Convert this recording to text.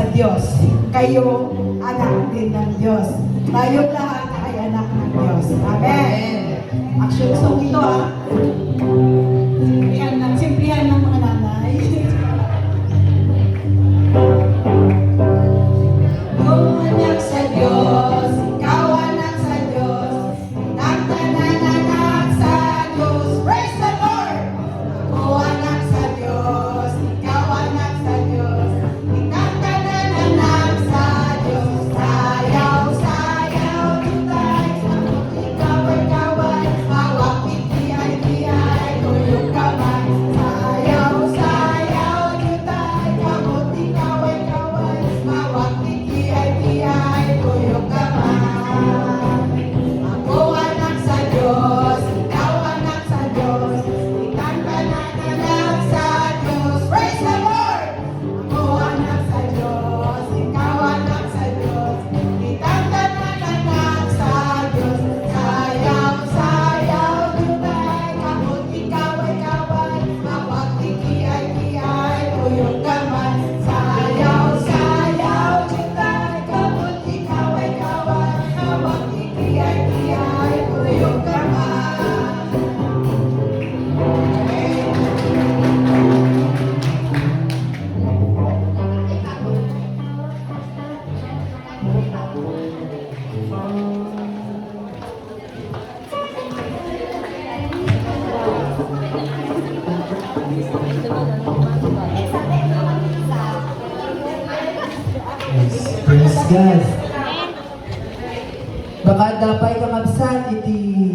sa Diyos. Kayo, anak din ng Diyos. Tayong lahat ay anak ng Diyos. Amen. Action song ito simplihan ng mga nanay. Oh, anak sa Diyos, ikaw anak sa Diyos, anak sa Diyos. Praise the Lord! Ako anak sa Diyos, ikaw anak sa Diyos, anak sa Diyos. Sayaw, sayaw, tutay, sabot ikaw ay kaway, hawak iti-ay, tuyong kamay. Sayaw, sayaw, tutay, sabot ikaw ay kaway, hawak iti-ay, tuyong kamay. Ako anak sa Diyos, ikaw anak sa Diyos, anak sa Diyos. Praise the Lord! Ako anak sa Diyos, ikaw anak sa Diyos, anak sa Diyos. Sayaw, sayaw, tutay, kapot ikaw ay kaway, hawak iti-ay, tuyong kamay. Sayaw, sayaw, tutay, kapot ikaw ay kaway, hawak iti-ay, tuyong kamay. Yes, praise God. Baka dapat kang absent iti